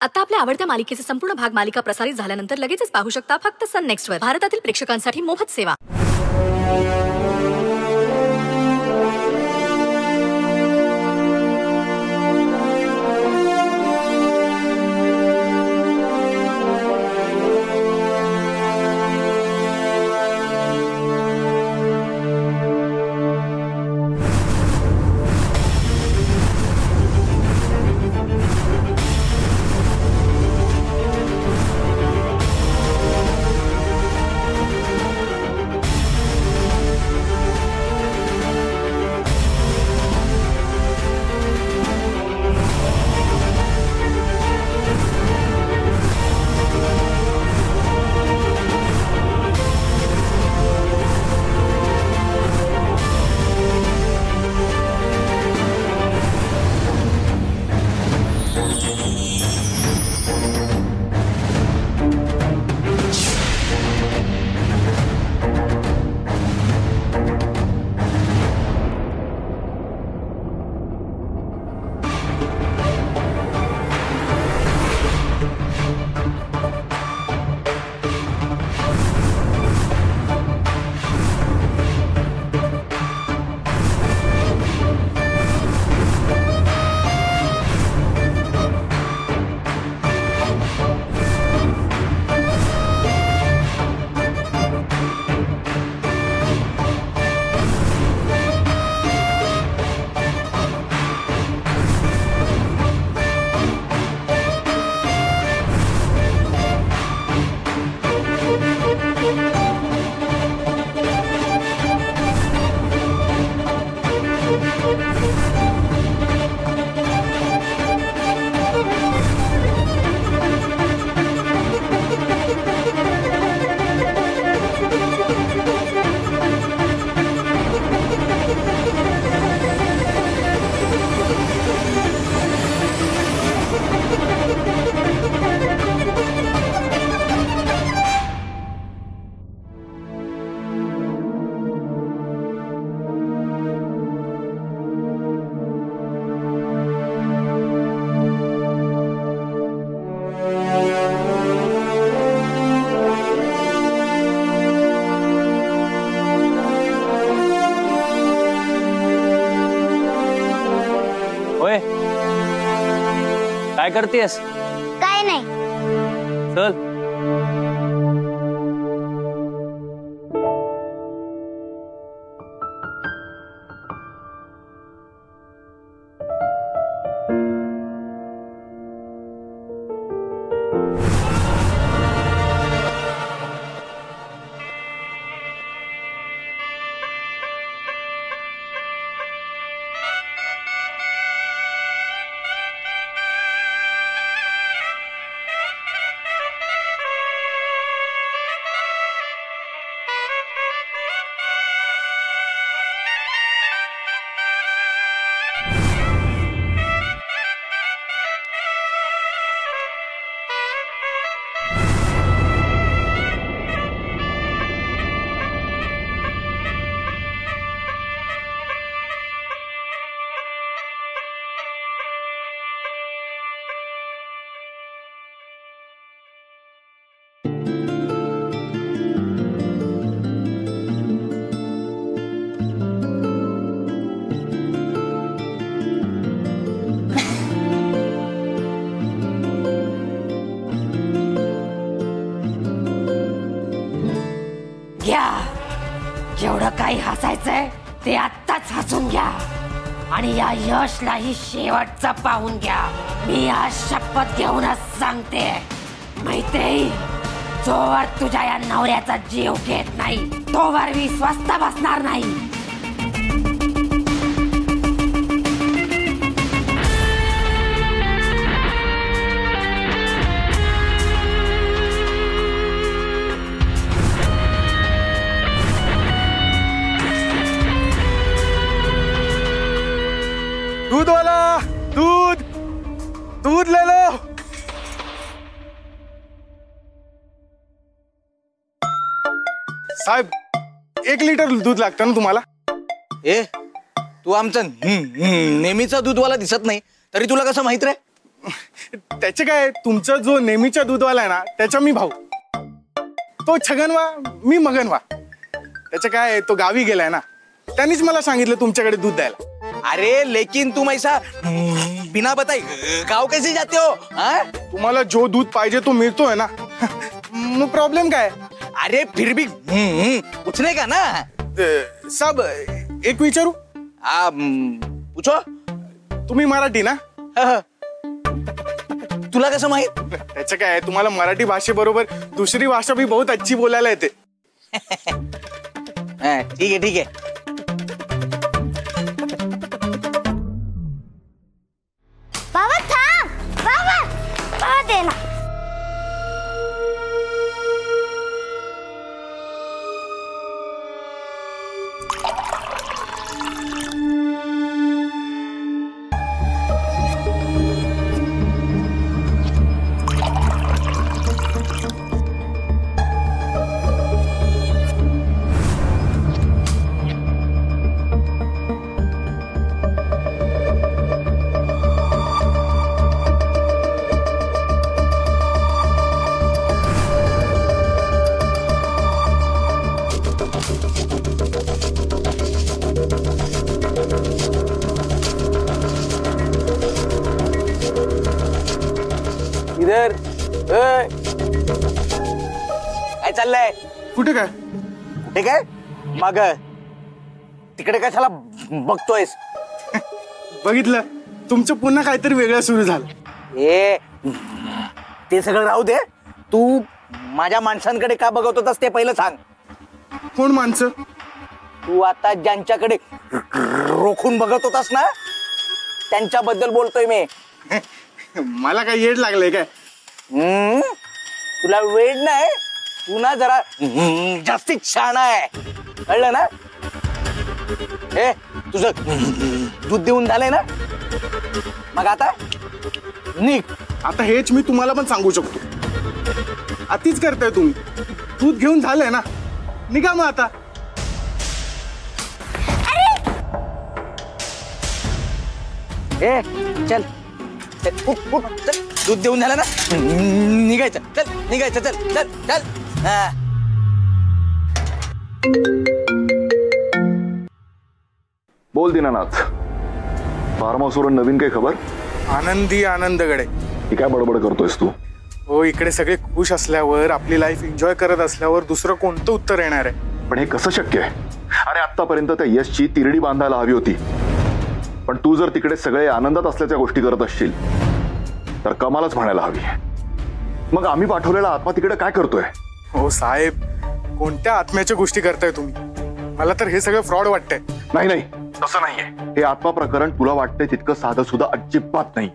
आता आपल्या आवडत्या मालिकेचे संपूर्ण भाग मालिका प्रसारित झाल्यानंतर लगेचच पाहू शकता फक्त सन नेक्स्ट वर. भारतातील प्रेक्षकांसाठी मोफत सेवा. काय करतेस? काय नाही. चल. जेवढं काही हसायचंय ते आत्ताच हसून घ्या आणि या यशलाही शेवटचं पाहून घ्या. मी आज शपथ घेऊनच सांगते, मैत्रिणी, जोवर तुझ्या या नवऱ्याचा जीव घेत नाही तोवर मी स्वस्थ बसणार नाही. दूध वाला, दूध दूध ले लो. साहेब 1 लिटर दूध लागतं ना तुम्हाला? ए, तू आमचा नेहमीचा दूधवाला दिसत नाही, तरी तुला कसं माहित रे? त्याचे काय, तुमचा जो नेहमीचा दूधवाला आहे ना त्याचा मी भाऊ. तो छगनवा, मी मगनवा. त्याचं काय, तो गावी गेलाय ना, त्यांनीच मला सांगितलं तुमच्याकडे दूध द्यायला. अरे लेकिन तुम ऐसा बिना बताई गाँव कैसे जाते हो? हाँ? तुम्हाला जो दूध पाहिजे तो मिळतोय ना. मग प्रॉब्लेम काय? अरे फिर भी पूछने का ना. सब एक विचारू? पूछो. तुम्ही मराठी ना? तुला कसं माहित? त्याचं काय, तुम्हाला मराठी भाषेबरोबर दुसरी भाषा भी बहुत अच्छी बोलायला येते. ठीक आहे ठीक आहे. बाबा थांब, बाबा बाबा दे ना. इधर काय चाललंय? कुठे काय? ठीक आहे मग तिकडे कशाला बघतोयस? बघितलं, तुमचं पुन्हा काहीतरी वेगळं सुरू झालं. ए ते सगळं राहू दे. तू माझ्या माणसांकडे का बघत होतास ते पहिलं सांग. कोण माणसं? तू आता ज्यांच्याकडे रोखून बघत होतास ना त्यांच्याबद्दल बोलतोय मी. मला काय येड लागलंय काय? तुला वेळ नाही, तू ना जरा जास्तीत शहाणा आहे, कळलं ना? ए तुझं दूध देऊन झालंय ना, मग आता निघ. आता हेच मी तुम्हाला पण सांगू शकतो. अतिच करताय तुम्ही. दूध घेऊन झालंय ना, निघा मग आता. ए चल चल उठ उठ चल. दूध देऊन झालं ना, निघायचं. चल निघायचं. चल चल चल. हा बोल दीनानाथ, फार्म हाऊसवरून नवीन काही खबर? आनंदी आनंदगडे. ही काय बडबड करतोयस तू? हो, इकडे सगळे खुश असल्यावर, आपली लाईफ एन्जॉय करत असल्यावर दुसरं कोणतं उत्तर येणार आहे? पण हे कसं शक्य आहे? अरे आतापर्यंत त्या यशची तिरडी बांधायला हवी होती, पण तू जर तिकडे सगळे आनंदात असल्याच्या गोष्टी करत असशील तर कमालच म्हणायला हवी. मग आम्ही पाठवलेला आत्मा तिकडे काय करतोय? हो साहेब, कोणत्या आत्म्याच्या गोष्टी करताय तुम्ही? मला तर हे सगळं फ्रॉड वाटतंय. नाही नाही, तसं नाहीये. हे आत्मा प्रकरण तुला वाटतंय तितकं साधं सुद्धा अजिबात नाही.